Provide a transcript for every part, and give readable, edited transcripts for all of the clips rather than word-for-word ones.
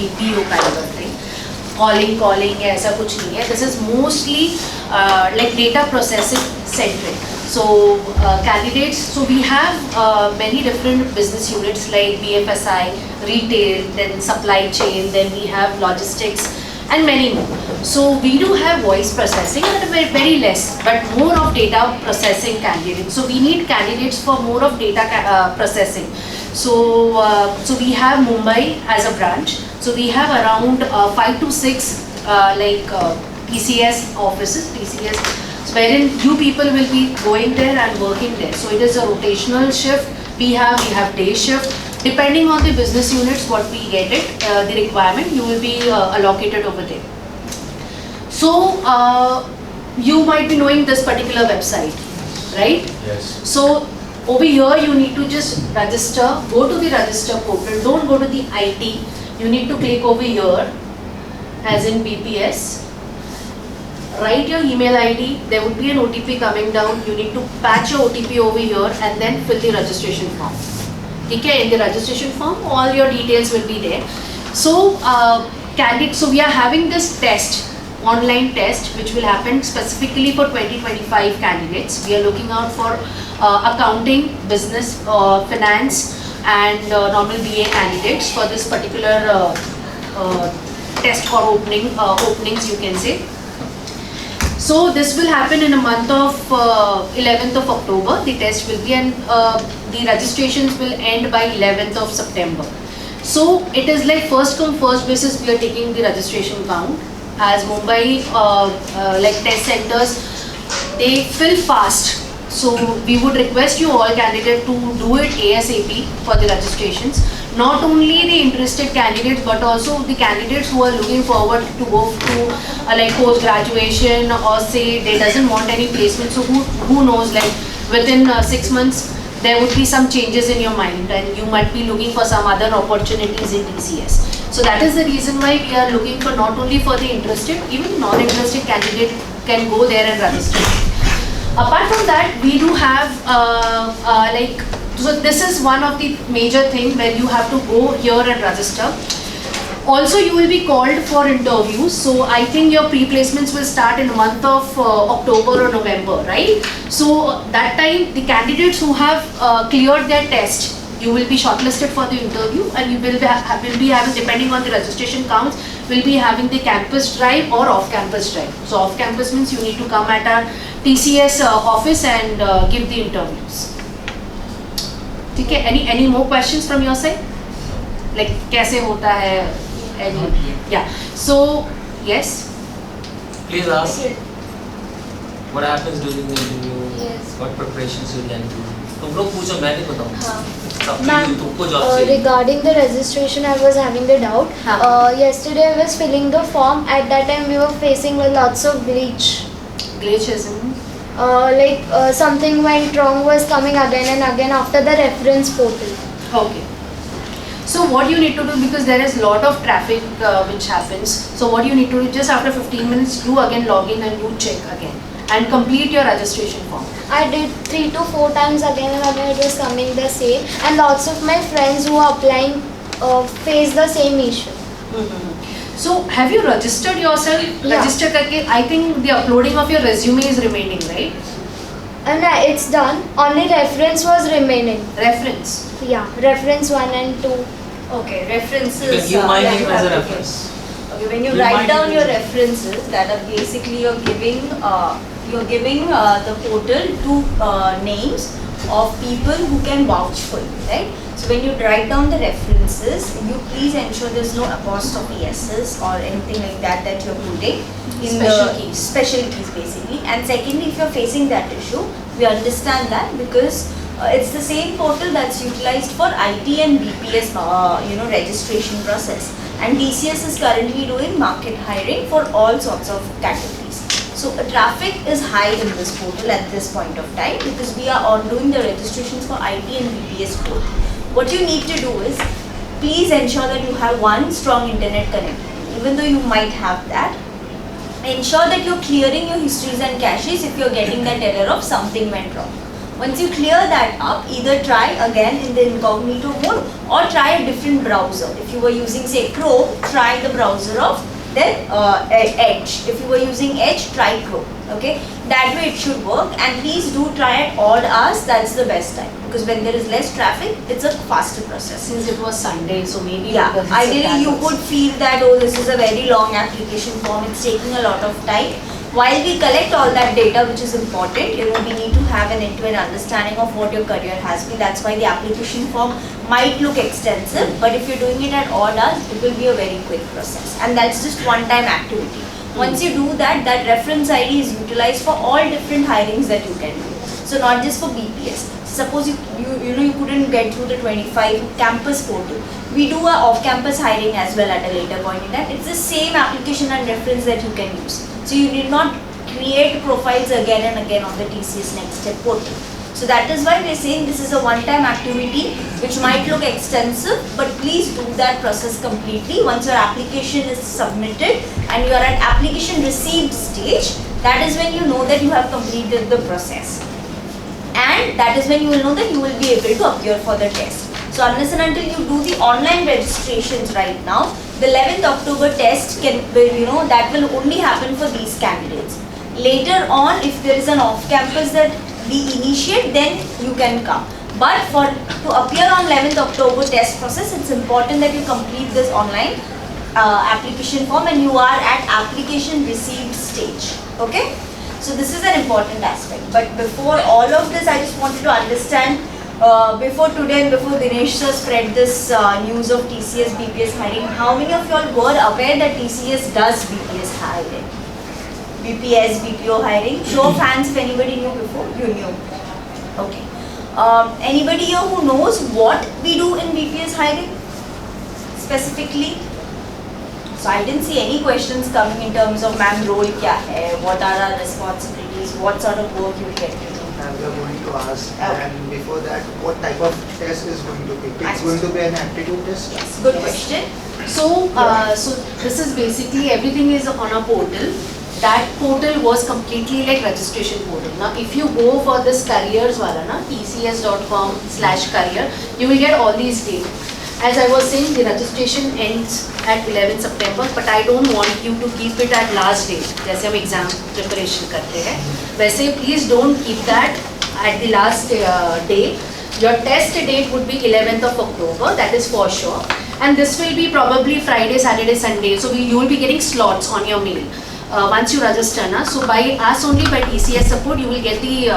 BPO kind of thing. Calling या ऐसा कुछ नहीं है. This is mostly like data processing centric. So candidates, so we have many different business units like BFSI, retail, then supply chain, then we have logistics and many more. So we do have voice processing, but very less, but more of data processing candidates. So we need candidates for more of data processing. So we have Mumbai as a branch. So we have around 5 to 6 TCS offices, wherein you people will be going there and working there. So it is a rotational shift. We have day shift. Depending on the business units, what we get it, the requirement, you will be allocated over there. So you might be knowing this particular website, right? Yes. So over here you need to just register, go to the register portal, don't go to the IT. You need to click over here, as in BPS. Write your email ID, there would be an OTP coming down, you need to patch your OTP over here and then fill the registration form. Okay, in the registration form, all your details will be there. So, so we are having this test, online test, which will happen specifically for 2025 candidates. We are looking out for accounting, business, finance and normal BA candidates for this particular test or openings you can say. So this will happen in a month of 11th of October, the test will be, and the registrations will end by 11th of September. So it is like first come first basis we are taking the registration count, as Mumbai like test centers, they fill fast. So we would request you all candidates to do it ASAP for the registrations. Not only the interested candidates, but also the candidates who are looking forward to go to like post graduation, or say they doesn't want any placement. So who knows, like within 6 months there would be some changes in your mind and you might be looking for some other opportunities in TCS. So that is the reason why we are looking for not only for the interested, even non-interested candidate can go there and register. Apart from that, we do have so this is one of the major thing where you have to go here and register. Also, you will be called for interviews. So I think your pre-placements will start in the month of October or November, right? So that time, the candidates who have cleared their test, you will be shortlisted for the interview, and you will be having, depending on the registration counts, will be having the campus drive or off-campus drive. So off-campus means you need to come at our TCS office and give the interviews. Okay, any more questions from your side? Like कैसे होता है? Any? Yeah. So yes. Please ask. What happens during the interview? Yes. What preparations you can do? तुम लोग पूछो, मैं नहीं बताऊँ. Ma'am, तुमको जॉब चाहिए. regarding the registration, I was having the doubt. Yesterday I was filling the form. At that time we were facing with lots of Glitches. Something went wrong was coming again and again after the reference portal. Okay. So what you need to do, because there is lot of traffic which happens. So what you need to do, just after 15 minutes, you again log in and you check again and complete your registration form. I did 3 to 4 times again and again. It was coming the same, and lots of my friends who are applying face the same issue. So have you registered yourself? Yeah. Register करके, I think the uploading of your resume is remaining, right? And it's done. Only reference was remaining. Reference. Yeah, reference 1 and 2. Okay, You references. can give my yeah, name you as a have to reference. give. Okay, when you Give my write down name your as a- references, that are basically you're giving the portal two names of people who can vouch for you, right? So when you write down the references, you please ensure there's no apostrophe s's or anything like that you're putting in Special the keys. special keys basically. And secondly, if you're facing that issue, we understand that because it's the same portal that's utilized for IT and BPS registration process, and TCS is currently doing market hiring for all sorts of categories. So traffic is high in this portal at this point of time because we are on doing the registrations for IT and BPS both. What you need to do is please ensure that you have one strong internet connectivity. Even though you might have that, ensure that you're clearing your histories and caches if you're getting that error of something went wrong. Once you clear that up, either try again in the incognito mode or try a different browser. If you were using say Chrome, try the browser of then Edge. If you were using Edge, try Chrome. Okay, that way it should work, and please do try at odd hours. That's the best time, because when there is less traffic, it's a faster process. Since it was Sunday, so maybe Yeah, because it's ideally you Saturday. could feel that, oh, this is a very long application form, it's taking a lot of time. While we collect all that data, which is important, we need to have an end-to-end understanding of what your career has been. That's why the application form might look extensive, but if you're doing it at odd hours, it will be a very quick process. And that's just one-time activity. Once you do that, that reference ID is utilized for all different hirings that you can do. So not just for BPS. Suppose you couldn't get through the 25 campus portal. We do a off-campus hiring as well at a later point in time. It's the same application and reference that you can use. So you need not create profiles again and again on the TCS Next Step portal. So that is why we are saying this is a one-time activity which might look extensive, but please do that process completely. Once your application is submitted and you are at application received stage, that is when you know that you have completed the process. And that is when you will know that you will be able to appear for the test. So unless and until you do the online registrations right now, the 11th October test that will only happen for these candidates. Later on, if there is an off-campus that we initiate, then you can come. But to appear on 11th October test process, it's important that you complete this online application form and you are at application received stage. Okay? So this is an important aspect. But before all of this, I just wanted to understand, before today and before Dinesh sir spread this news of TCS BPS hiring, how many of you all were aware that TCS does BPS hiring? BPS, BPO hiring? Show of hands if anybody knew before. You knew. Okay. Anybody here who knows what we do in BPS hiring specifically? So I didn't see any questions coming in terms of ma'am role kya hai, what are our responsibilities, what sort of work you will get to do. We are going to ask, Okay. and before that, what type of test is going to be? It's going to be an aptitude test? Yes, good question. So, so this is basically everything is on a portal. That portal was completely like registration portal. Now, if you go for this careers wala na, tcs.com/career, you will get all these data. As I was saying, the registration ends at 11 September, but I don't want you to keep it at last date. जैसे हम exam preparation करते हैं, वैसे please don't keep that at the last day. Your test date would be 11th of October, that is for sure. And this will be probably Friday, Saturday, Sunday. So you will be getting slots on your mail. Once you register, na, so by us only by TCS support, you will get the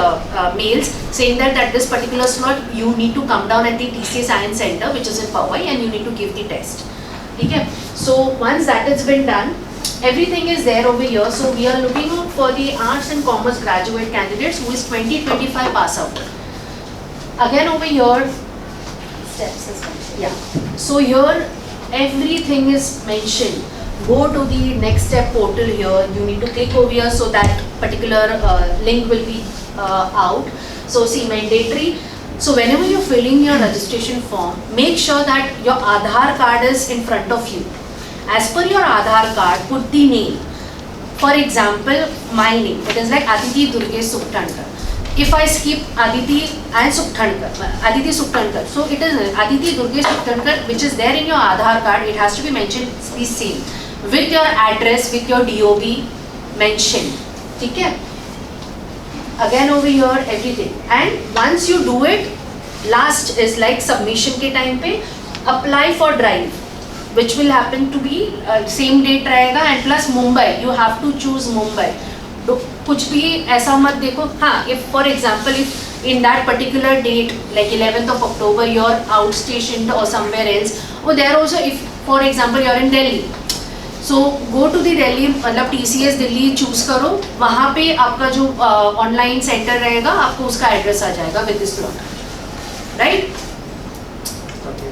mails saying that at this particular slot, you need to come down at the TCS Science Center, which is in Powai, and you need to give the test. Okay? So once that has been done, everything is there over here. So we are looking out for the arts and commerce graduate candidates who is 2025 pass out. Again over here, Steps is mentioned. yeah. So here everything is mentioned. Go to the next step portal here. You need to click over here so that particular link will be out. So see mandatory. So whenever you're filling your registration form, make sure that your Aadhaar card is in front of you. As per your Aadhaar card, put the name. For example, my name. It is like Aditi Durgesh Sukthankar. If I skip Aditi and Aditi Sukthankar, so it is Aditi Durgesh Sukthankar, which is there in your Aadhaar card. It has to be mentioned the same with your address, with your DOB mentioned. Okay? Again over here, everything. And once you do it, last is like submission ke time pe, apply for drive, which will happen to be same date रहेगा, and plus Mumbai, you have to choose Mumbai. तो कुछ भी ऐसा मत देखो. हाँ, if for example if in that particular date like 11th of October you're outstationed or somewhere else, or there also if for example you're in Delhi, so go to the Delhi, मतलब TCS Delhi choose करो, वहाँ पे आपका जो online center रहेगा, आपको उसका address आ जाएगा with this slot, right?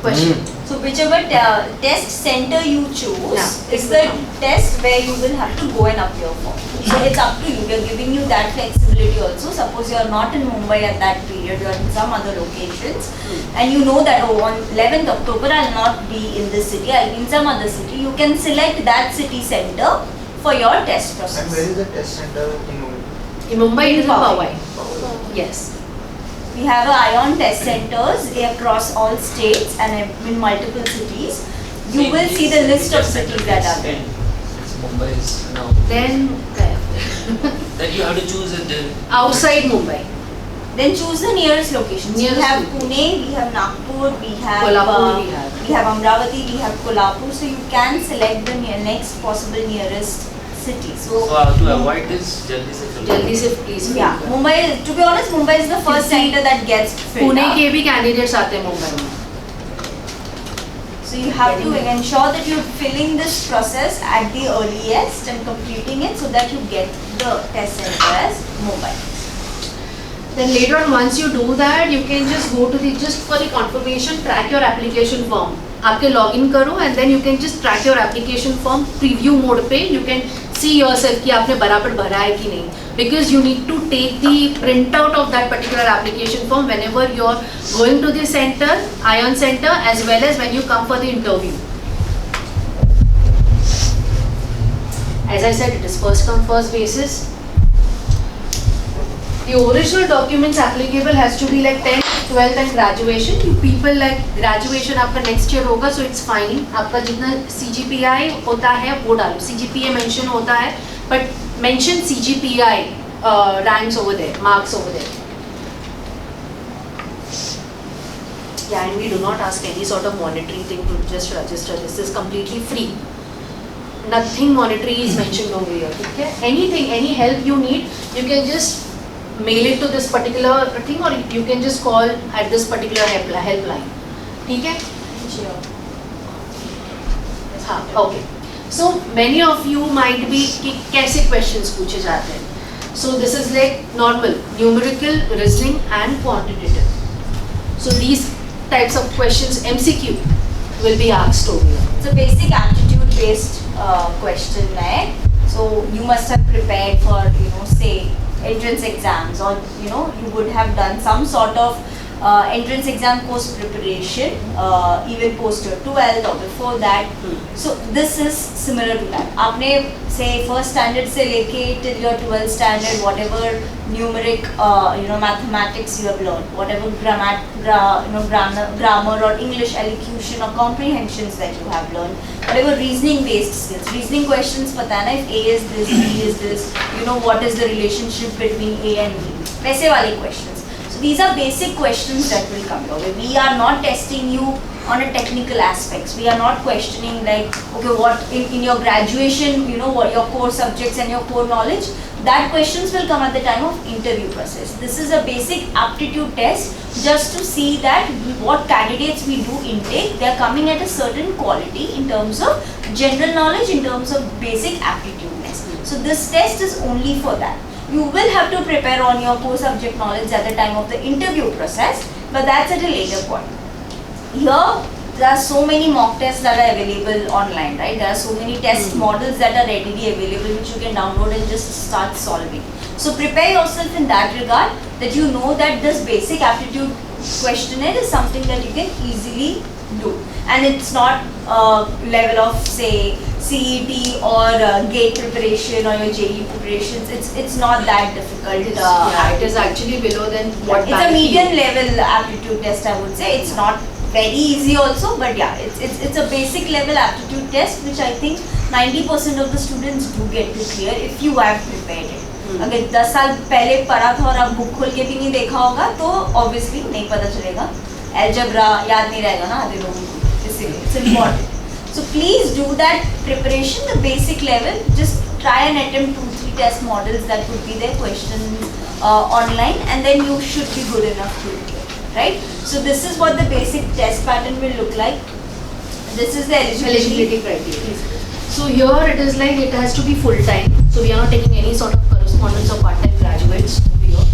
Question. So whichever test center you choose, Yeah. is the test where you will have to go and appear for. So it's up to you. We are giving you that flexibility also. Suppose you are not in Mumbai at that period, you are in some other locations, and you know that on 11th October I will not be in this city, I will be in some other city. You can select that city center for your test process. And where is the test center in Mumbai? In Mumbai it is in Powai. Powai. Yes. We have ION test centers across all states and in multiple cities. You will see the list of cities that are there. Mumbai is now. Then Then you have to choose it then. outside Mumbai. Then choose the nearest locations. Nearest We have location. Pune, we have Nagpur, we have Kolhapur we have Amravati, we have Kolhapur. So you can select the next possible nearest city. So to avoid this, jaldi se fill. जल्दी से please. Yeah, Mumbai. To be honest, Mumbai is the first center that gets filled Pune up. के भी candidates आते हैं मुंबई में. So you have to ensure that you're filling this process at the earliest and completing it so that you get the test center as Mumbai. Then later on, once you do that, you can just go to the, just for the confirmation, track your application form. आपके login करो and then you can just track your application form preview mode पे. You can see yourself कि आपने बराबर भरा है कि नहीं. Because you need to take the printout of that particular application form whenever you are going to the center, ION center, as well as when you come for the interview. As I said, it is first come first basis. The original documents applicable has to be like 10th, 12th and graduation. You people like graduation आपका next year होगा, so it's fine. आपका जितना CGPI होता है वो डालो. CGPA mention होता है, but mention CGPI ranks over there, marks over there. Yeah, and we do not ask any sort of monetary thing to just register. This is completely free. Nothing monetary is mentioned over here. Okay? Anything, any help you need, you can just mail it to this particular thing or you can just call at this particular helpline. ठीक है? Sure. हाँ, okay. So many of you might be कि कैसे questions पूछे जाते हैं. So this is like normal, numerical, reasoning and quantitative. So these types of questions MCQ will be asked over here. It's a basic aptitude based question, right? So you must have prepared for, say entrance exams, or you would have done some sort of entrance exam course preparation, even post your 12th or before that. So this is similar to that. आपने say first standard से लेके till your 12th standard, whatever numeric mathematics you have learned, whatever grammar or English elocution or comprehensions that you have learned, whatever reasoning based skills, reasoning questions पता है ना, if A is this, B is this, what is the relationship between A and B, वैसे वाले questions. So these are basic questions that will come your way. We are not testing you on a technical aspects. We are not questioning like, okay, what in your graduation, what your core subjects and your core knowledge. That questions will come at the time of interview process. This is a basic aptitude test just to see that what candidates we do intake, they are coming at a certain quality in terms of general knowledge, in terms of basic aptitudeness. So this test is only for that. You will have to prepare on your core subject knowledge at the time of the interview process, but that's at a later point. Here, there are so many mock tests that are available online, right? There are so many test models that are readily available which you can download and just start solving. So prepare yourself in that regard, that you know that this basic aptitude questionnaire is something that you can easily do. And it's not level of say CET or GATE preparation or your JEE preparations. It's not that difficult. It is actually below than what it's a medium level aptitude test, I would say. It's not very easy also, but yeah, it's a basic level aptitude test which I think 90% of the students do get to clear if you have prepared it. अगर 10 साल पहले पढ़ा था और अब book खोल के भी नहीं देखा होगा तो obviously नहीं पता चलेगा. Algebra याद नहीं रहेगा ना आधे लोगों को, इसलिए it's important. So please do that preparation, the basic level. Just try and attempt 2-3 test models that would be their questions online, and then you should be good enough to do it, right? So this is what the basic test pattern will look like. This is the eligibility criteria. So here it is like it has to be full time. So we are not taking any sort of correspondence or part-time graduates over here.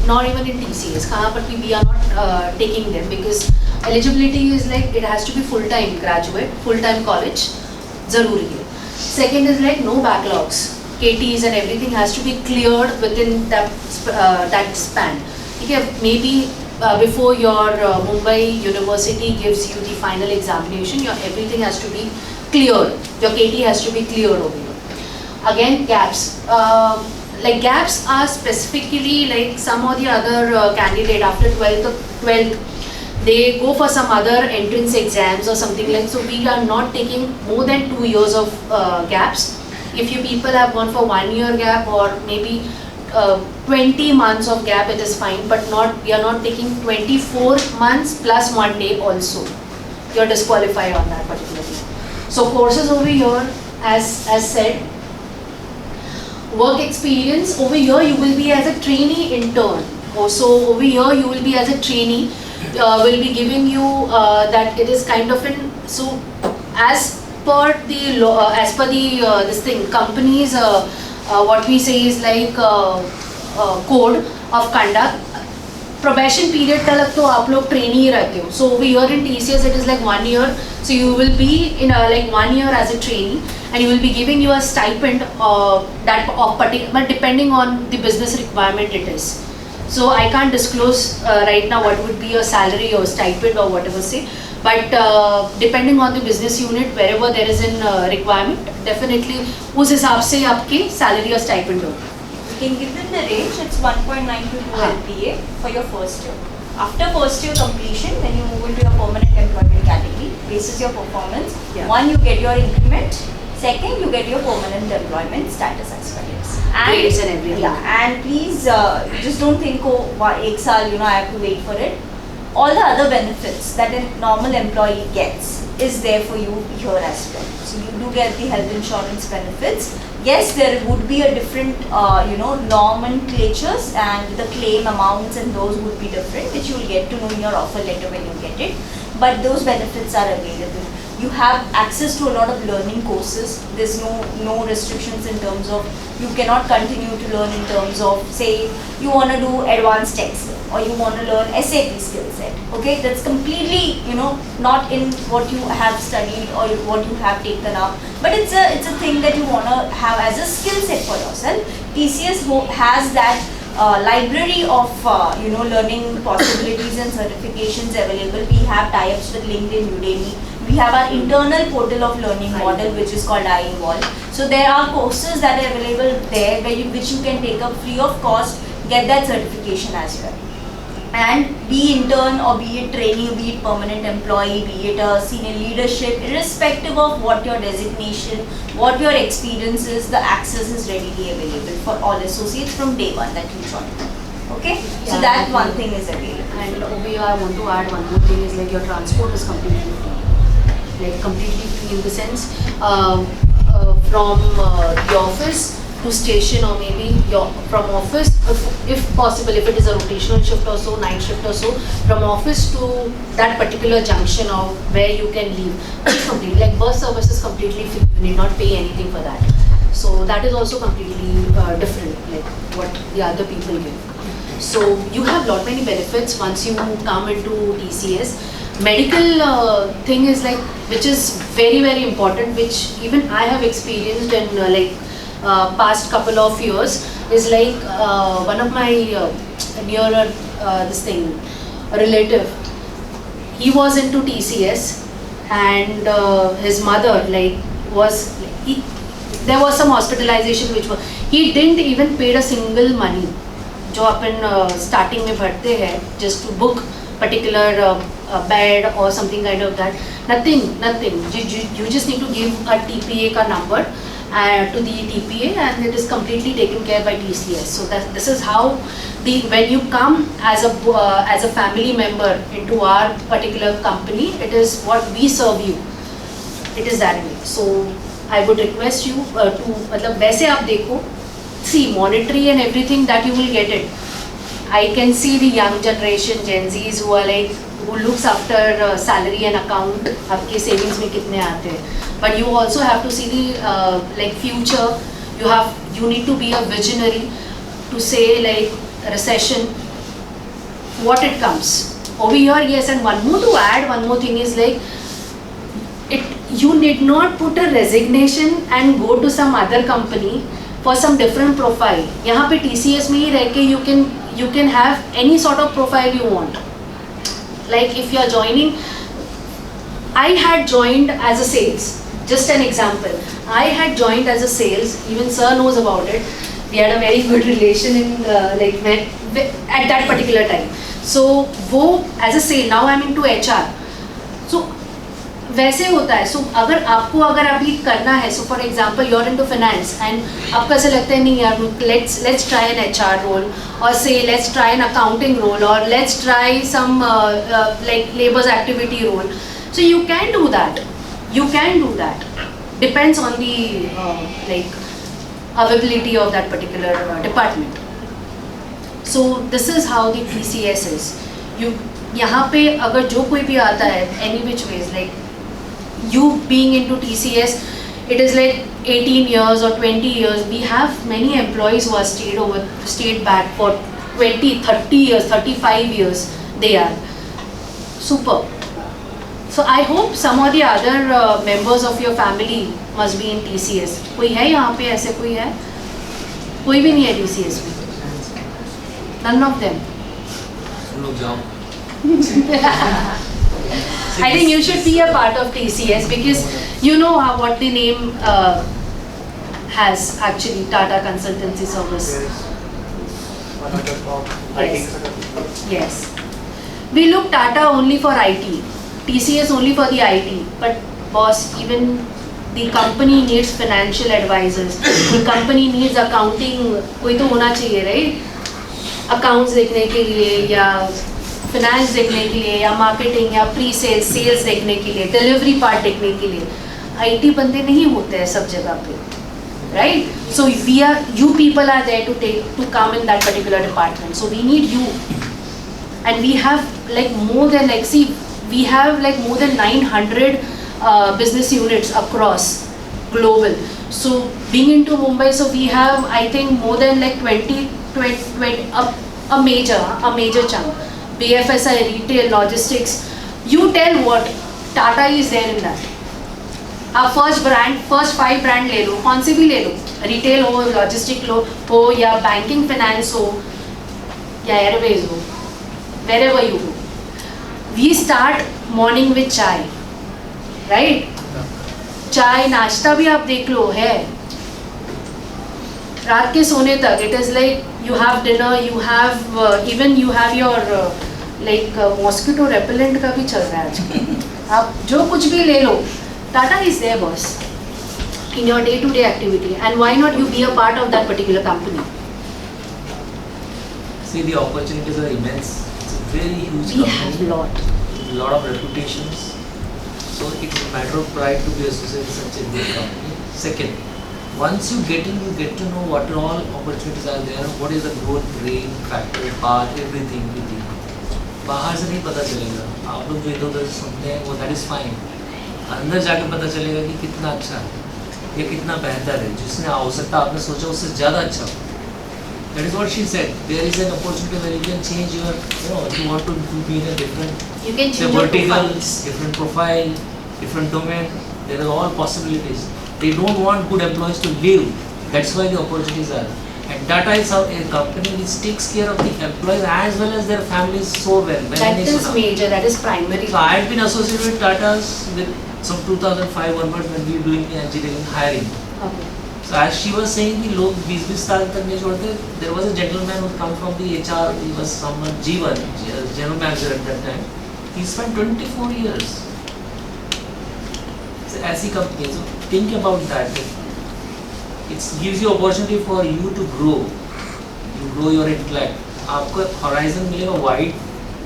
Not even in TCS. कहाँ पर भी we are not taking them because eligibility is like it has to be full-time graduate, full-time college, ज़रूरी है. Second is like no backlogs. KTs and everything has to be cleared within that span. Okay, maybe before your Mumbai University gives you the final examination, your everything has to be cleared. Your KT has to be cleared over here. Again, gaps. like gaps are specifically like some or the other candidate after 12th they go for some other entrance exams or something like, so we are not taking more than 2 years of gaps. If you people have gone for 1 year gap or maybe 20 months of gap, it is fine, but not, we are not taking 24 months plus 1 day also. You are disqualified on that particular thing. So courses over here, as said, work experience over here you will be as a trainee intern. Also over here you will be as a trainee. Will be giving you that it is kind of in, so as per the law, as per the this thing companies what we say is like code of conduct, probation period तक तो आप लोग trainee ही रहते हो. So over here in TCS it is like 1 year, so you will be in like 1 year as a trainee and you will be giving you a stipend that of particular, but depending on the business requirement it is. So I can't disclose right now what would be your salary or stipend or whatever say, but depending on the business unit, wherever there is a requirement, definitely उस हिसाब से आपकी salary or stipend हो. You can give them the range. It's 1.9 to 2 LPA for your first year. After first year completion, when you move into your permanent employment category, basis your performance, one, you get your increment. Second, you get your permanent employment status as well. Grades and everything. Yeah, and please just don't think, oh, 1 saal, I have to wait for it. All the other benefits that a normal employee gets is there for you here as well. So you do get the health insurance benefits. Yes, there would be a different, nomenclatures and the claim amounts and those would be different, which you will get to know in your offer letter when you get it. But those benefits are available. You have access to a lot of learning courses. There's no restrictions in terms of you cannot continue to learn in terms of, say, you want to do advanced Excel or you want to learn SAP skill set. Okay, that's completely not in what you have studied or what you have taken up. But it's a thing that you want to have as a skill set for yourself. TCS has that library of learning possibilities and certifications available. We have tie-ups with LinkedIn, Udemy. We have our internal portal of learning model which is called iInvolve. So there are courses that are available there which you can take up free of cost, get that certification as well. And be intern or be it trainee, be it permanent employee, be it a senior leadership, irrespective of what your designation, what your experience is, the access is readily available for all associates from day one that you join. Okay? Yeah, so that one thing is available. And over here I want to add one more thing is like your transport is completely free. Like completely free in the sense from the office to station or maybe from office, if possible, if it is a rotational shift or so, night shift or so, from office to that particular junction of where you can leave. It's completely, like bus service is completely free, you need not pay anything for that. So that is also completely different, like what the other people give. So you have lot many benefits once you come into TCS. Medical thing is like, which is very, very important, which even I have experienced in past couple of years, is like one of my nearer relative, he was into TCS and his mother there was some hospitalization he didn't even pay a single money जो अपन starting में भरते हैं just to book particular bed or something kind of that. Nothing. You just need to give a TPA ka number to the TPA and it is completely taken care by TCS. So this is how when you come as a family member into our particular company, it is what we serve you. It is that way. So I would request you to मतलब वैसे आप देखो, see monetary and everything that you will get it. I can see the young generation, Gen Zs who looks after salary and account, आपके savings में कितने आते हैं. But you also have to see the future. You need to be a visionary to say like recession, what it comes. Over here, yes, and one more thing is like you need not put a resignation and go to some other company for some different profile. यहाँ पे TCS में ही रह के you can have any sort of profile you want. Like if you are joining, I had joined as a sales. Just an example. I had joined as a sales. Even sir knows about it. we had a very good relation in like at that particular time. So वो as a sale, now I'm into HR. So वैसे होता है. So अगर अभी करना है, so for example you're into finance and आपको ऐसा लगता है नहीं यार let's try an HR role, or say let's try an accounting role, or let's try some like labor's activity role. So you can do that. Depends on the like availability of that particular department. So this is how the TCS is. यहाँ पे अगर जो कोई भी आता है any which ways, like you being into TCS, it is like 18 years or 20 years. We have many employees who have stayed back for 20, 30 years, 35 years. They are super. So I hope some of the other members of your family must be in TCS. कोई है यहाँ पे, ऐसे कोई है? कोई भी नहीं है TCS में. None of them. लोग जाओ. I think you should be a part of TCS because you know what the name has actually, Tata Consultancy Service. Yes. One of the top Yes. IT. Yes. We look Tata only for IT, TCS only for the IT, but boss, even the company needs financial advisors. The company needs accounting, कोई तो होना चाहिए, right? Accounts देखने के लिए या finance देखने के लिए या marketing या pre-sales, sales देखने के लिए, delivery part देखने के लिए. IT बंदे नहीं होते हैं सब जगह पे, right? So you people are there to come in that particular department. So we need you, and we have like more than we have like more than 900 business units across global. So being into Mumbai, so we have I think more than like 20 a major chunk. BFSI, retail, logistics. You tell what Tata is there in that. आप first 5 brand ले लो, कौन सी भी ले लो, retail हो, logistic हो या banking finance हो या airways हो, wherever you go. We start morning with chai, right? चाय नाश्ता भी आप देख लो है, रात के सोने तक. It is like you have dinner, you have even you have your like mosquito repellent का भी चल रहा है आजकल. आप जो कुछ भी ले लो, Tata is there, boss, in your day-to-day activity, and why not you be a part of that particular company? See, the opportunities are immense. It's a very huge We company. have lot of reputations. So it's a matter of pride to be associated with such a good company. Second, once you get in, you get to know what all opportunities are there, what is the growth rate, factor, path, everything with you. बाहर से नहीं पता चलेगा. आप लोग जो इधर-उधर सुनते हैं वो that is fine. अंदर जाके पता चलेगा कि कितना अच्छा है, ये कितना बेहतर है, जिसने आवश्यकता आपने सोचा उससे ज़्यादा अच्छा हो. That is what she said. There is an opportunity where you can change your, you want to be in a different, you can say change your vertical, profiles. different profile, different domain. There are all possibilities. They don't want good employees to leave. That's why the opportunities are. And Tata is a company which takes care of the employees as well as their families so well. That is major, that is primary. So I had been associated with Tata's from 2005 onwards when we were doing the engineering hiring. Okay. So as she was saying, the लोग 20-20 साल तक नहीं छोड़ते. There was a gentleman who come from the HR. He was someone Jeevan, general manager at that time. He spent 24 years. So ऐसी company. So think about that. It gives you opportunity for you to grow. You grow your intellect. आपको horizon मिलेगा wide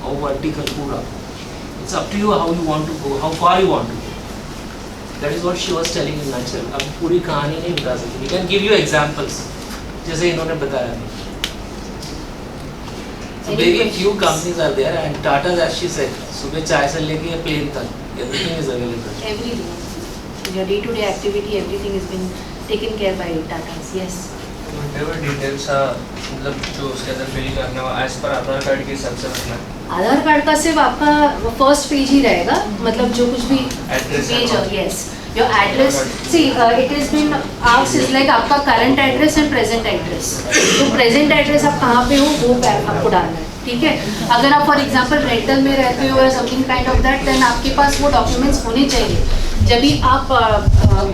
और vertical पूरा. It's up to you how you want to go, how far you want to go. That is what she was telling in nutshell. अब पूरी कहानी नहीं बता सकती. We can give you examples. जैसे इन्होंने बताया. So very few companies are there, and Tata, as she said, सुबह चाय से लेके plane तक, everything is available. Everything. Your day-to-day activity, everything has been taken care by Tata's. Yes. whatever details मतलब जो उसके अंदर फिल करना हो एज पर आधार कार्ड के हिसाब से रखना है. आधार कार्ड का सिर्फ आपका फर्स्ट पेज ही रहेगा, मतलब जो कुछ भी Address page and all. Yes your address. See it is been asked is like आपका current address and present address. तो प्रेजेंट एड्रेस आप कहाँ पे हो वो आपको डालना है, ठीक है. अगर आप फॉर एग्जांपल रेंटल में रहते हो या something kind of that, then आपके पास वो डॉक्यूमेंट्स होने चाहिए. जब भी आप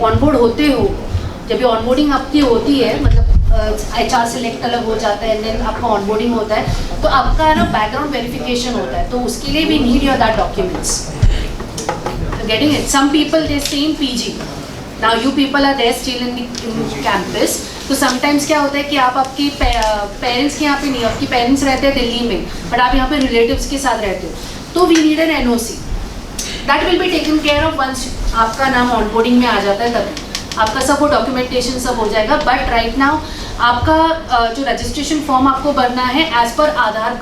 ऑनबोर्ड होते हो, जब भी ऑनबोर्डिंग आपकी होती है, मतलब HR सेलेक्ट अलग हो जाता है, देन आपका ऑनबोर्डिंग होता है, तो आपका है ना बैकग्राउंड वेरिफिकेशन होता है, तो उसके लिए we need your that documents. Getting it? Some people they stay in PG. Now you people are there still in campus. तो sometimes क्या होता है कि आप आपकी पेरेंट्स के यहाँ पे नहीं, आपकी पेरेंट्स रहते हैं दिल्ली में, बट आप यहाँ पे रिलेटिव्स के साथ रहते हो, तो we need an NOC. That will be taken care of once आपका नाम ऑनबोर्डिंग में आ जाता है, तभी आपका सब वो डॉक्यूमेंटेशन सब हो जाएगा. बट राइट नाउ आपका जो रजिस्ट्रेशन फॉर्म आपको भरना है एज पर आधार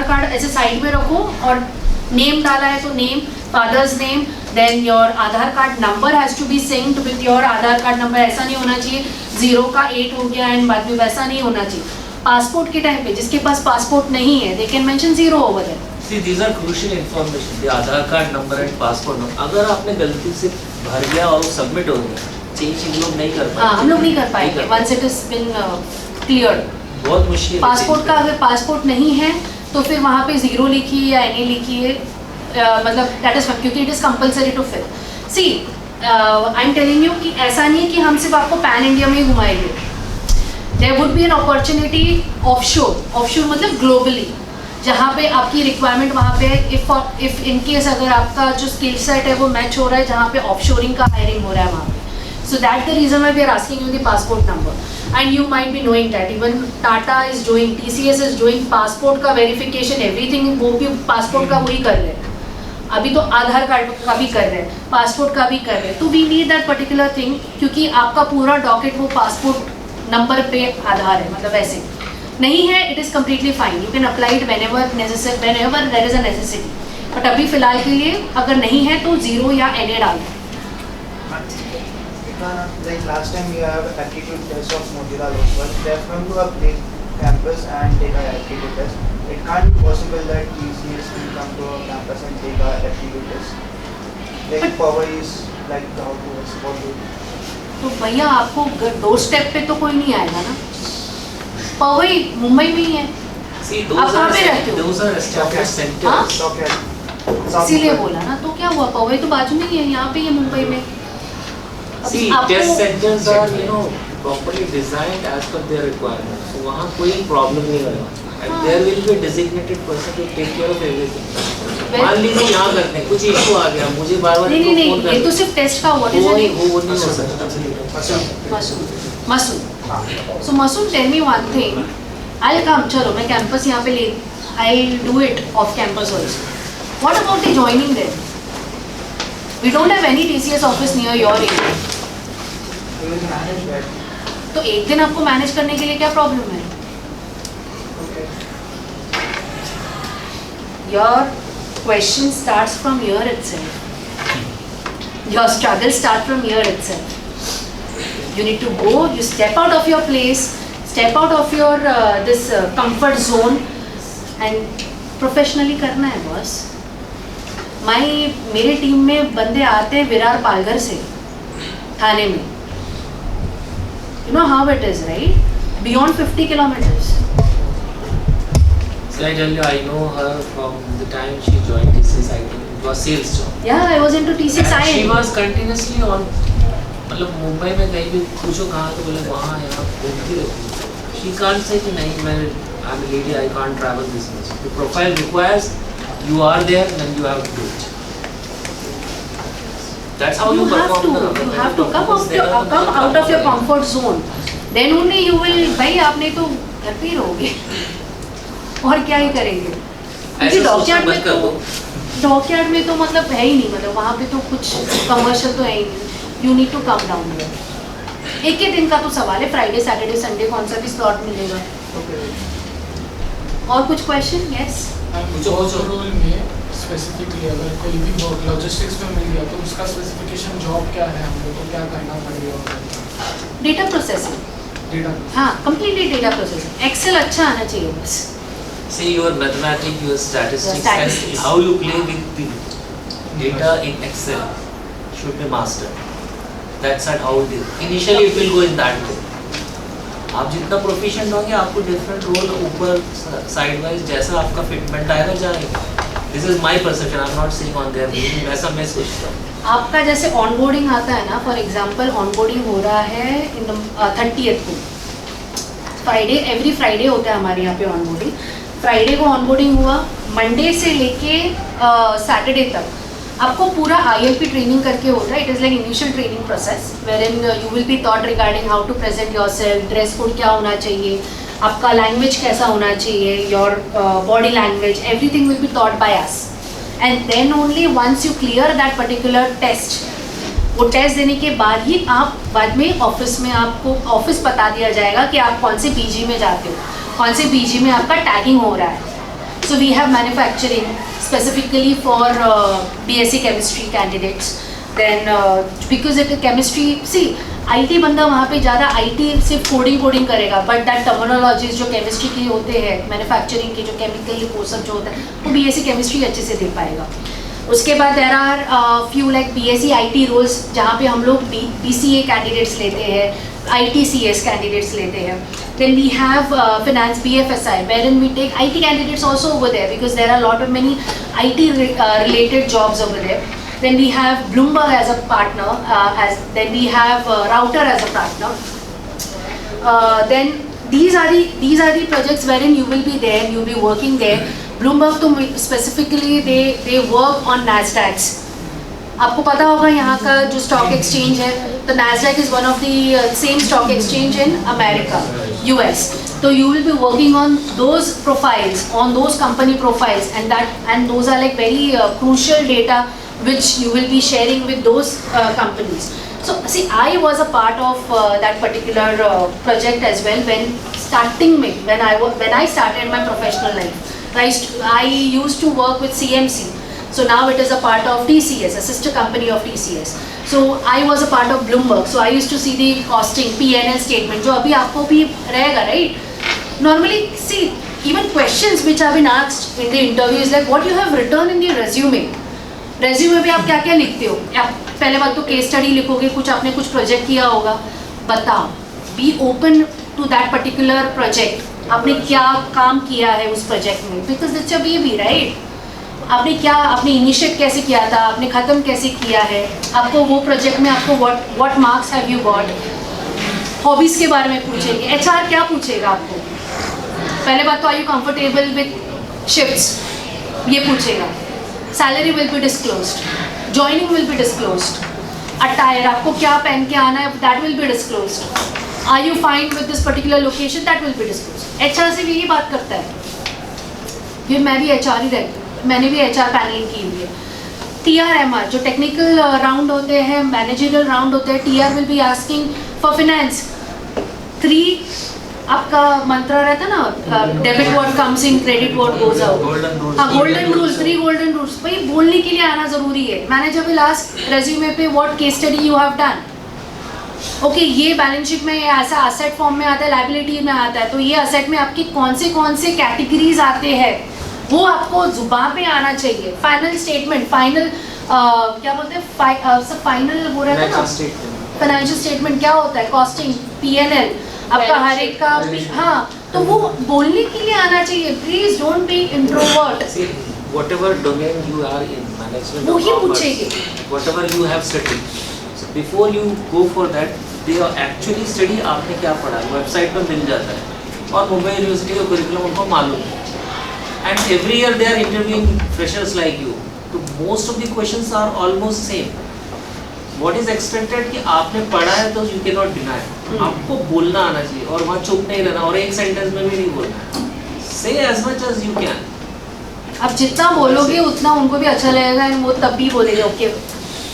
कार्ड ऐसे साइड में रखो, और नेम डाला है तो name, father's name, then your Aadhaar card number has to be synced with your Aadhaar card number. ऐसा नहीं होना चाहिए 0 का 8 हो गया एंड बाद में, वैसा नहीं होना चाहिए. पासपोर्ट के टाइम पे जिसके पास पासपोर्ट नहीं है they can mention 0 over there. See, these are crucial information. The Aadhaar card number and passport number. अगर आपने गलती से भर दिया और वो सबमिट हो गया, चेंज हम लोग नहीं कर पाएंगे. हाँ, हम लोग नहीं कर पाएंगे once it is been cleared. बहुत मुश्किल है. पासपोर्ट का अगर पासपोर्ट नहीं है तो फिर वहाँ पे 0 लिखिए या NA लिखिए, मतलब दैट इज क्योंकि it is compulsory to fill. See I am telling you कि ऐसा नहीं है कि हम सिर्फ आपको पैन इंडिया में ही घुमाएंगे. There would be an opportunity offshore मतलब ग्लोबली, जहाँ पे आपकी रिक्वायरमेंट वहाँ पे इफ इन केस अगर आपका जो स्किल सेट है वो मैच हो रहा है, जहाँ पे ऑफशोरिंग का हायरिंग हो रहा है वहाँ पे. So that's the reason why we are asking you the passport number, and you might be knowing that even Tata is doing, TCS is doing passport का verification, everything वो भी passport का वही कर रहे हैं. अभी तो आधार कार्ड का भी कर रहे हैं, पासपोर्ट का भी कर रहे हैं. तो we need that particular thing, क्योंकि आपका पूरा डॉकेट वो पासपोर्ट नंबर पे आधार है, मतलब ऐसे नहीं है. It is completely fine, you can apply it whenever there is a necessity. But अभी फिलहाल के लिए अगर नहीं है तो 0 या NA डाल दें. Like last time you have aptitude test of Motilal Oswal. They have come to a campus and take a aptitude test. It can't be possible that TCS will come to a campus and take a aptitude test. Like Powai is like how to respond to. तो भैया आपको door step पे तो कोई नहीं आएगा ना. पवई मुंबई में ही है. See, आप कहाँ पे रहते हो? those are established centers. South इसीलिए Mumbai. बोला ना, तो क्या हुआ, पवई तो बाजू में ही है, यहाँ पे ही है मुंबई में. See, test centers are properly designed as per their requirements. So वहाँ कोई problem नहीं होगा. And there will be a designated person to take care of everything. मान लीजिए यहाँ करते हैं, कुछ इशू आ गया, मुझे बार-बार नहीं, ये तो सिर्फ टेस्ट का हुआ. वो नहीं हो सकता. Masood. So Masood, tell me one thing. I'll come. चलो मैं कैंपस यहाँ पे ले, I'll do it off campus also. What about the joining there? We don't have any TCS office near your area. We will manage that. तो एक दिन आपको manage करने के लिए क्या प्रॉब्लम है? Okay. Your question starts from here itself. Your struggle starts from here itself. You need to go, you step out of your place, step out of your this comfort zone and professionally करना है boss. मेरे team में बंदे आते हैं विरार पालघर से थाने में. You know how it is, right? Beyond 50 kilometers. So I tell you, I know her from the time she joined TCS. It was sales job. Yeah, I was into T6 And she IN. was continuously on. मतलब मुंबई में कहीं भी पूछो कहाँ तो बोले वहाँ यहाँ घूमती रहती. She can't say कि नहीं मैं I'm a lady, I can't travel this much. The profile requires you are there and you have to do it. That's how you perform. You have to come out of your comfort zone. Then only you will. भाई आपने तो घर पे ही रहोगे और क्या ही करेंगे. क्योंकि डॉकयार्ड में तो मतलब है ही नहीं, मतलब वहाँ पे तो कुछ कमर्शियल तो है ही नहीं. You need to come down here. एक ही दिन का तो सवाल है, फ्राइडे सैटरडे संडे कौन सा भी स्लॉट मिलेगा. और कुछ क्वेश्चन? यस. रोल में स्पेसिफिकली अगर कोई भी लॉजिस्टिक्स में मिल गया तो उसका स्पेसिफिकेशन जॉब क्या है, हम लोग को क्या करना पड़ेगा? Data processing. डेटा. हाँ, completely डेटा प्रोसेसिंग. एक्सेल अच्छा आना चाहिए बस. See your mathematics, your statistics, statistics. and how you play with the data in Excel should be mastered. That's not how it is. Initially it will go in that way. आप जितना proficient होंगे आपको different role ऊपर side wise जैसा आपका fitment आएगा जाएगा. This is my perception. I am not saying on their. वैसा मैं सोचता हूँ. आपका जैसे ऑनबोर्डिंग आता है ना, फॉर एग्जांपल ऑनबोर्डिंग हो रहा है इन 30th को, फ्राइडे, एवरी फ्राइडे होता है हमारे यहाँ पे ऑनबोर्डिंग। फ्राइडे को ऑनबोर्डिंग हुआ, मंडे से लेके सैटरडे तक आपको पूरा ILP ट्रेनिंग करके होता है। It is like initial training process wherein you will be taught regarding how to present yourself, dress code क्या होना चाहिए, आपका लैंग्वेज कैसा होना चाहिए, your body language, everything will be taught by us. And then only once you clear that particular test, वो test देने के बाद ही आप बाद में ऑफिस में, आपको ऑफिस बता दिया जाएगा कि आप कौन से PG में जाते हो, कौन से PG में आपका टैगिंग हो रहा है। So we have manufacturing specifically for BSc chemistry candidates. Then because it chemistry, see IT बंदा वहाँ पे ज़्यादा IT सिर्फ कोडिंग करेगा, but that terminologies जो केमिस्ट्री के होते हैं, मैन्युफैक्चरिंग के जो केमिकल वो सब जो होता है वो BSc केमिस्ट्री अच्छे से दे पाएगा। उसके बाद there are few like BSc IT roles जहाँ पे हम लोग BCA कैंडिडेट्स लेते हैं, ITCS candidates लेते हैं। Then we have finance BFSI, wherein we take IT candidates also over there because there are a lot of many IT related jobs over there. Then we have Bloomberg as a partner, then we have Router as a partner. Then these are the projects wherein you will be there, you will be working there. Bloomberg to specifically they work on NASDAQs. आपको पता होगा यहाँ का जो stock exchange है, तो NASDAQ is one of the same stock exchange in America, US. So you will be working on those profiles, on those company profiles, and those are like very crucial data which you will be sharing with those companies. So see, I was a part of that particular project as well when I started my professional life. I used to work with CMC. So now it is a part of TCS, a sister company of TCS. So I was a part of Bloomberg. So I used to see the costing, P&L statement, जो अभी आपको भी रहेगा, right? Normally, see, even questions which have been asked in the interview is like what you have written in the resume. Resume में आप क्या क्या लिखते हो? आप पहले बात तो केस स्टडी लिखोगे, कुछ आपने कुछ प्रोजेक्ट किया होगा, बताओ. Be open to that particular project. आपने क्या काम किया है उस प्रोजेक्ट में? Because it's a baby, right? आपने इनिशिएट कैसे किया था, आपने ख़त्म कैसे किया है, आपको वो प्रोजेक्ट में आपको what marks have you got, hobbies के बारे में पूछेंगे। HR क्या पूछेगा आपको? पहले बात तो are you comfortable with shifts, ये पूछेगा। Salary will be disclosed, joining will be disclosed, attire आपको क्या पहन के आना है that will be disclosed, are you fine with this particular location that will be disclosed. HR से भी यही बात करता है। फिर मैं भी HR ही रहती हूँ, मैंने भी HR पैनलिंग की हुई है। TRMR जो टेक्निकल राउंड होते हैं, मैनेजरियल राउंड होते हैं, TR will be asking for finance 3 आपका मंत्र रहता है ना, debit what comes in, credit what goes out. Golden rules, 3 golden rules भाई बोलने के लिए आना जरूरी है। मैनेजर विल आस्क रेज्यूमे पे what case study you have done. Okay, ये बैलेंस शीट में ऐसा असेट फॉर्म में आता है, लायबिलिटी में आता है, तो ये असेट में आपकी कौन से कैटेगरीज आते हैं वो आपको जुबान पे आना चाहिए। फाइनल स्टेटमेंट, क्या बोलते हैं, फाइनल वो रहता है ना, फाइनेंशियल स्टेटमेंट क्या होता है, कॉस्टिंग, P&L आपका हर एक का, हाँ, तो वो बोलने के लिए आना चाहिए। Please don't be introvert. Whatever domain you are in, management वो or ही commerce, पूछेंगे। whatever you have studied, so before you go for that, they are actually study आपने क्या पढ़ा, वेबसाइट पर मिल जाता है और मुंबई यूनिवर्सिटी का करिकुलम उनको मालूम है। And every year they are interviewing freshers like you. So most of the questions are almost same. What is expected कि आपने पढ़ा है तो you cannot deny. आपको बोलना आना चाहिए और वहाँ चुप नहीं रहना और एक सेंटेंस में भी नहीं बोलना है। Say as much as you can. आप जितना बोलोगे उतना उनको भी अच्छा लगेगा और वो तब भी बोलेंगे ओके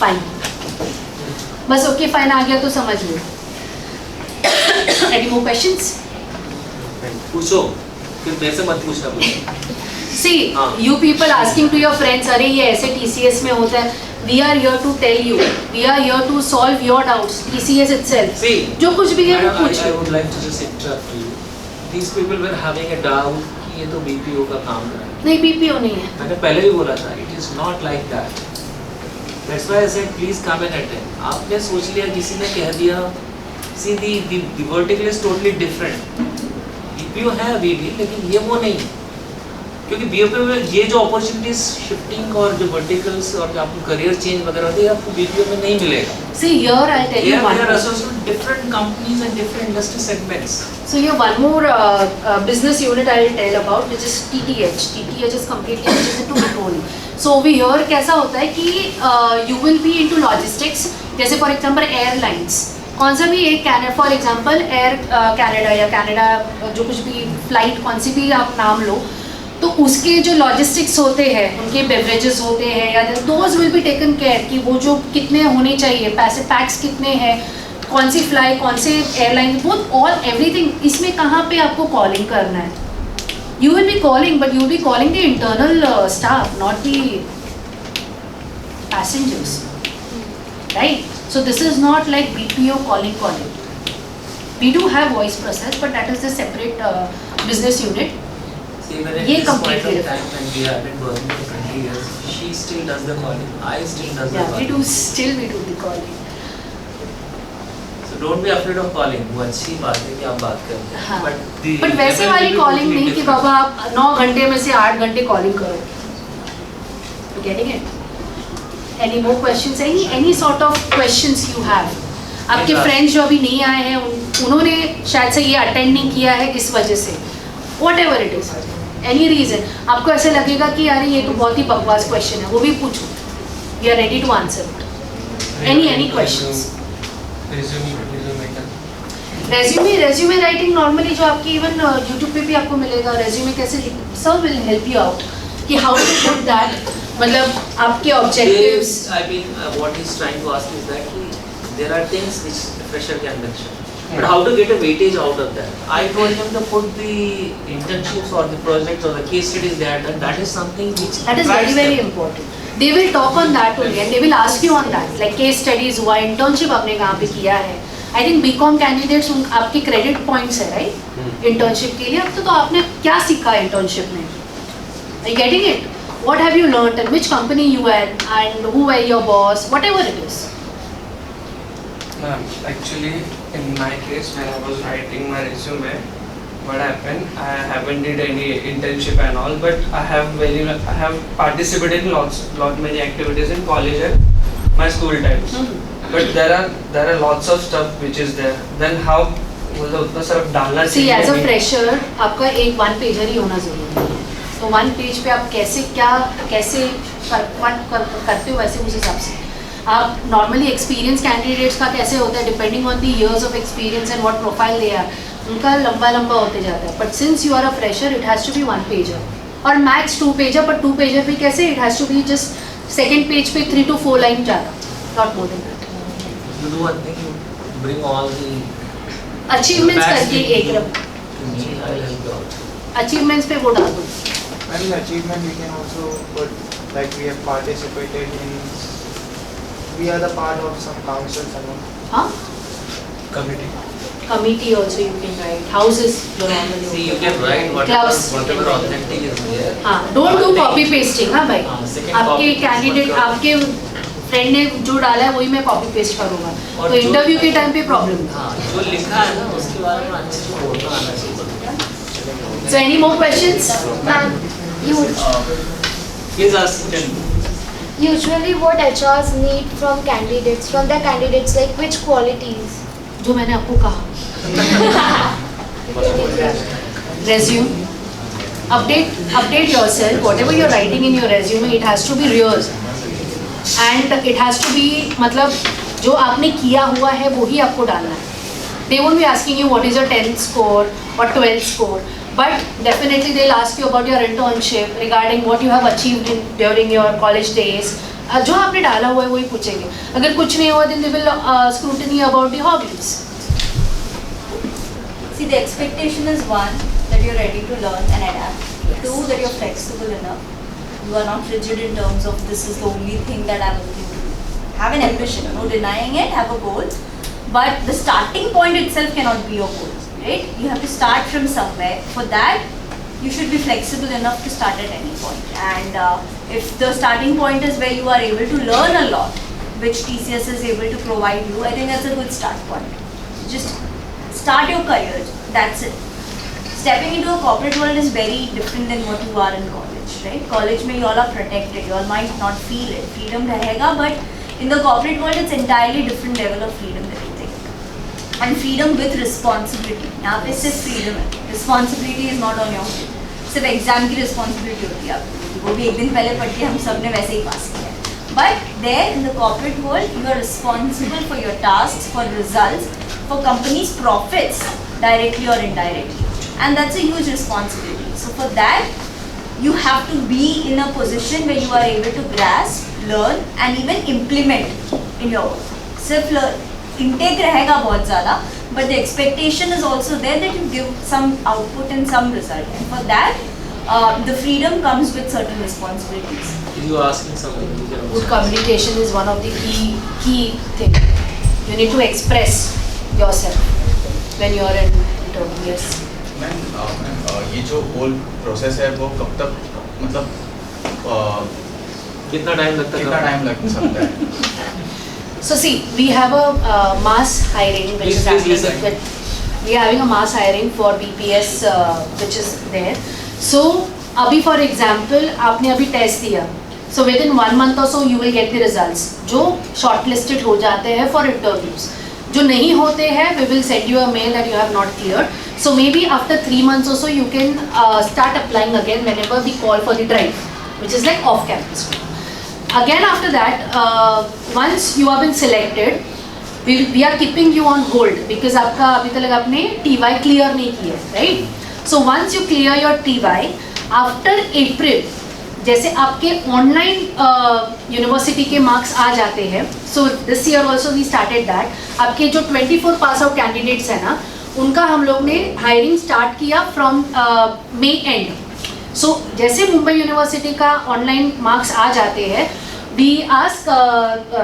फाइन। बस ओके फाइन आ गया तो समझ लो। Any more questions? पूछो, फिर मेरे से मत पूछना पूछो। See, you people asking to your friends, अरे ये ऐसे TCS में होता है, we are here to tell you, we are here to solve your doubts, TCS itself, See, जो कुछ भी है वो I पूछिए। would like to just interrupt you. These people were having a doubt कि ये तो BPO का काम कर रहा है। नहीं, BPO नहीं है। मैंने पहले भी बोला था, it is not like that. That's why I said please come and attend. आपने सोच लिया, किसी ने कह दिया, see the vertical is totally different. BPO है अभी भी, लेकिन ये वो नहीं। क्योंकि बीपीओ में ये जो अपॉर्चुनिटीज शिफ्टिंग और जो वर्टिकल्स और जो आपको करियर चेंज वगैरह होती है आपको बीपीओ में नहीं मिलेगा. See here I'll tell you one They are more. associated with different companies and different industry segments. So here one more business unit I will tell about, which is TTH. TTH is completely which is into petroleum. So over here कैसा होता है कि you will be into logistics. जैसे for example airlines. कौन सा भी एक for example air Canada या कनाडा जो कुछ भी फ्लाइट कौन सी भी आप नाम लो, तो उसके जो लॉजिस्टिक्स होते हैं, उनके बेवरेजेस होते हैं या those will be taken care कि वो जो कितने होने चाहिए, पैसे पैक्स कितने हैं, कौन सी फ्लाई, कौन से एयरलाइन, वो ऑल एवरीथिंग. इसमें कहाँ पे आपको कॉलिंग करना है? You will be calling, but you will be calling the internal staff, not the passengers, right? So this is not like BPO calling. We do have voice process, but that is a separate business unit. See, when at ये this point completely of time when we have been working for 20 years, she still does the calling, I still does the Yeah, we calling. do the calling. So don't be afraid of calling. वो अच्छी बात है कि आप बात करते हैं. हाँ. the But वैसे level वाली will be calling totally नहीं कि different. बाबा आप 9 घंटे में से 8 घंटे calling करो. You getting it? Any more questions? Any sort of questions you have? आपके Yes, फ्रेंड्स जो अभी नहीं आए हैं उन्होंने शायद से ये अटेंड नहीं किया है इस वजह से, whatever it is, any reason आपको ऐसे लगेगा कि यार ये तो बहुत ही बकवास क्वेश्चन है, वो भी पूछो. We are ready to answer it. Any questions? Resume writing normally जो आपकी इवन यूट्यूब पे भी आपको मिलेगा. रेज्यूमे कैसे sir will help you out कि हाउ टू पुट दैट, मतलब आपके objectives. I mean, what he's trying to ask is that there are things which a fresher can mention. But how to get a weightage out of that? I told him to put the internships or the projects or the case studies they had done. That is something which That is attracts very them. important. They will talk on that only and they will ask you on that. Like case studies हुआ, internship आपने कहाँ पे किया है. I think BCom candidates आपके credit points है, right? Internship के लिए अब तो आपने क्या सीखा internship में? Are you getting it? What have you learned and which company you were and who were your boss, whatever it is. Actually, in my case, when I was writing my resume, what happened? I haven't did any internship and all, but I have participated in lot many activities in college and my school times. But there are lots of stuff which is there. Then how मतलब उतना सिर्फ डालना See, चाहिए. as a fresher, आपका एक 1 pager ही होना जरूरी है. तो 1 पेज पे आप कैसे करते हो वैसे उस हिसाब से. आप नॉर्मली एक्सपीरियंस कैंडिडेट्स का कैसे होता है, depending on the years of experience and what profile they are, उनका लंबा होते जाता है. But since you are a fresher it has to be 1 pager और मैक्स 2 पेजर. बट 2 पेजर भी कैसे, it has to be just second page पे 3 to 4 line ज़्यादा, not more than that. You do one thing, you bring all the achievements facts करके एक to me, I will help you out. Achievements पे वो डाल दो. I think achievement we can also put like we have participated in, we are the part of some councils and all. हाँ, Committee. committee also you can write. Houses जो normally See, you होते can हैं. write Clubs you whatever can write. authentic is there. हाँ, don't do copy pasting. हाँ भाई, हाँ, second आपके copy candidate मतलब- आपके फ्रेंड ने जो डाला है वही मैं कॉपी पेस्ट करूँगा, और तो जो- इंटरव्यू के टाइम पे प्रॉब्लम. हाँ, जो लिखा है ना उसके बारे में अच्छे से बोलना आना चाहिए. So any more questions? Ma'am, Please ask. usually what HRs need from their candidates, like which qualities? जो मैंने आपको कहा, resume, update yourself. Whatever you're writing in your resume, it has to be real, and it has to be मतलब जो आपने किया हुआ है वो ही आपको डालना है. They won't be asking you what is your 10th score or 12th score, but definitely they'll ask you about your internship, regarding what you have achieved during your college days. जो आपने डाला हुआ है वही पूछेंगे. अगर कुछ नहीं हुआ then they will scrutiny about the hobbies. See, the expectation is one, that you're ready to learn and adapt. Two, that you're flexible enough. You are not rigid in terms of this is the only thing that I'm looking to do. Have an ambition, no denying it, have a goal. But the starting point itself cannot be your goal, right? You have to start from somewhere. For that, you should be flexible enough to start at any point. And if the starting point is where you are able to learn a lot, which TCS is able to provide you, I think that's a good start point. Just start your career, that's it. stepping into a corporate world is very different than what you are in college, right? College में you all are protected, you all might not feel it. Freedom रहेगा, but in the corporate world it's entirely different level of freedom that you take. And freedom with responsibility. यहाँ पे सिर्फ freedom है. Responsibility is not on your head. सिर्फ exam की responsibility होती है आपकी. वो भी एक दिन पहले पढ़ के हम सब ने वैसे ही पास किया है. But there in the corporate world, you are responsible for your tasks, for results, for companies' profits, directly or indirectly. And that's a huge responsibility. So for that, you have to be in a position where you are able to grasp, learn and even implement in your work. सिर्फ intake रहेगा बहुत ज़्यादा, but the expectation is also there that you give some output and some result. And for that, the freedom comes with certain responsibilities. You are asking something. Good communication is one of the key thing. You need to express yourself when you are in interview. Yes. Ma'am ये जो whole process है वो कब तक मतलब कितना time लग सकता है? So see, we have a mass hiring which is happening. We are having a mass hiring for BPS which is there. So अभी for example आपने अभी टेस्ट दिया. So within 1 month or so you will get the results. जो shortlisted हो जाते हैं for interviews. जो नहीं होते हैं we will send you a mail that you have not cleared. So maybe after 3 months or so you can start applying again whenever we call for the drive, which is like off campus. Again after that, once you have been selected, we are keeping you on hold because आपका अभी तक आपने TY clear नहीं किया, right? So once you clear your TY, after April, जैसे आपके online university के marks आ जाते हैं, so this year also we started that. आपके जो 24 पास आउट कैंडिडेट्स हैं ना, उनका हम लोग ने हायरिंग स्टार्ट किया फ्रॉम मई एंड. सो जैसे मुंबई यूनिवर्सिटी का ऑनलाइन मार्क्स आ जाते हैं, we ask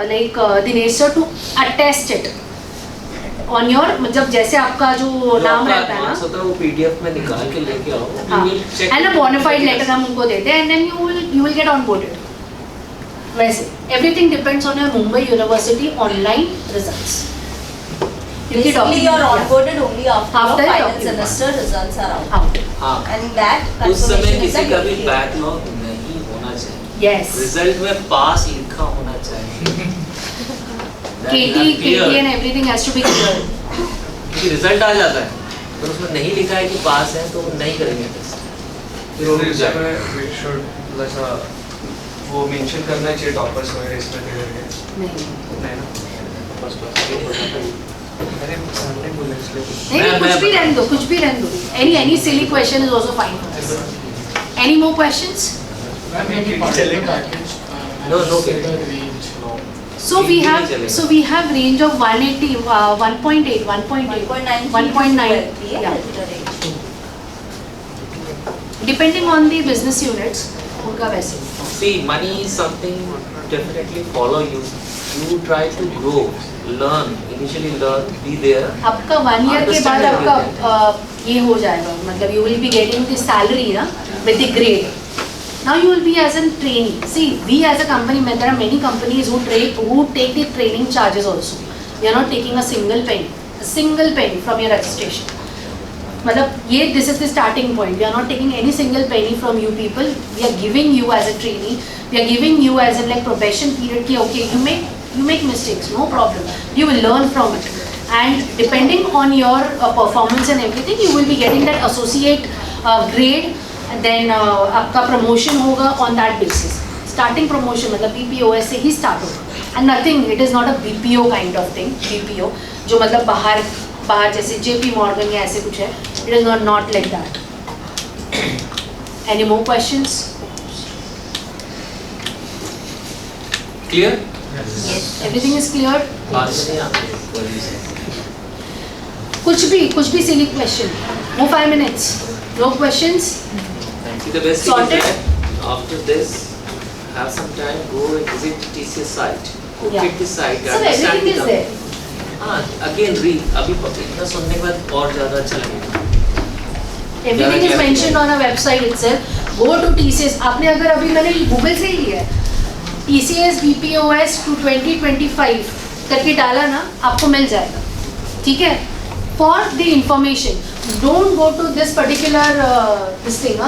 like Dinesh sir to attest it on your, मतलब जैसे आपका जो नाम रहता है ना वो PDF में निकाल के लेके आओ. एंड अ बोनाफाइड लेटर हम उनको देते हैं, and then you will get onboarded. वैसे everything depends on your Mumbai university online results. Basically, you're onboarded only after After your final document. semester results are out. हाँ. And that उस समय confirmation is किसी that का you're भी clear. Backlog नहीं होना चाहिए. Yes. रिजल्ट में पास लिखा होना चाहिए. KT and everything has to be clear. क्योंकि रिजल्ट आ जाता है, तो उसमें नहीं लिखा है कि पास है तो नहीं करेंगे टेस्ट. फिर वो रुक जाएगा. we should जैसा वो मेंशन करना चाहिए टॉपर्स वगैरह इसमें करके. नहीं ना. फर्स्ट क्लास मैंने सामने बोला इसलिए. नहीं, कुछ भी रहने दो, कुछ भी रहने दो. Any silly question is also fine for us. Any more questions? Maybe part of the package. No, no, say okay. the range. So we have range of 180, 1.8, 1.8, 1.9. Yeah. Depending on the business units, उनका वैसे. See, money is something definitely follow you. You try to grow, learn, initially learn, be there. आपका 1 year के बाद Understand आपका ये हो जाएगा, मतलब you will be getting the salary ना with the grade. Now you will be as a trainee. See, we as a company, there are many companies who take the training charges also. We are not taking a single penny from your registration. मतलब ये this is the starting point. We are not taking any single penny from you people. We are giving you as a trainee. We are giving you as a like probation period. कि okay, you make mistakes, no problem. You will learn from it. And depending on your performance and everything, you will be getting that associate grade. And then आपका promotion होगा on that basis. Starting promotion मतलब BPOS से ही start होगा. And nothing, it is not a BPO kind of thing. BPO जो मतलब बाहर जैसे JP Morgan या ऐसे कुछ है. It is not like that. Any more questions? Clear? Yes. Everything is clear? बात नहीं आती queries है. कुछ भी silly question. No 5 minutes. No questions. The best thing Sorted? is that after this, have some time, go and visit TCS site. Go Yeah. check the site. So understand everything the is company. there. हाँ, again read. अभी इतना सुनने के बाद और ज़्यादा अच्छा लगेगा. Everything is mentioned on our website itself. Go to TCS. आपने अगर अभी मैंने Google से ही लिया है, TCS BPOS to 2025 करके डाला ना, आपको मिल जाएगा. ठीक है? For the information, don't go to this particular this thing,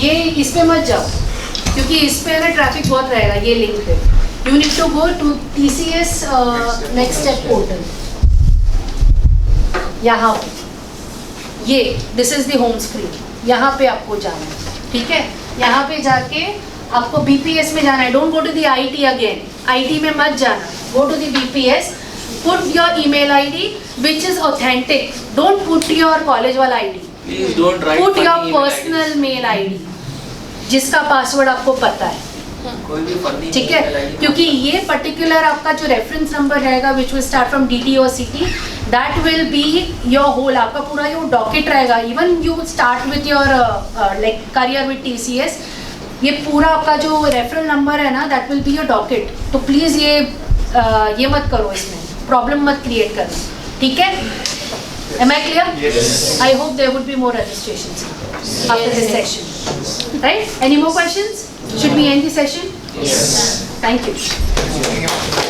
ये इस पे मत जाओ क्योंकि इस पे ना ट्रैफिक बहुत रहेगा ये लिंक पे. You need to go to TCS next step portal. यहाँ पे ये this is the home screen. यहाँ पे आपको जाना है, ठीक है. यहाँ पे जाके आपको BPS में जाना है. Don't go to the IT again. IT में मत जाना. Go to the BPS. Put your email ID which is authentic. Don't put your college वाला ID. Please don't write Put your funny email personal mail ID जिसका password आपको पता है. कोई भी funny ठीक है, email ID क्योंकि ये पर्टिकुलर आपका जो रेफरेंस नंबर रहेगा which will start from DT और CT, that will be your whole. आपका पूरा ये डॉकेट रहेगा. Even you start with your like career with TCS, ये पूरा आपका जो रेफरल नंबर है ना that will be your docket. तो प्लीज़ ये मत करो, इसमें प्रॉब्लम मत क्रिएट करना. ठीक है, am I clear? Yes. I hope there would be more registrations after this session. Right? Any more questions? Should we end the session? Yes. Thank you.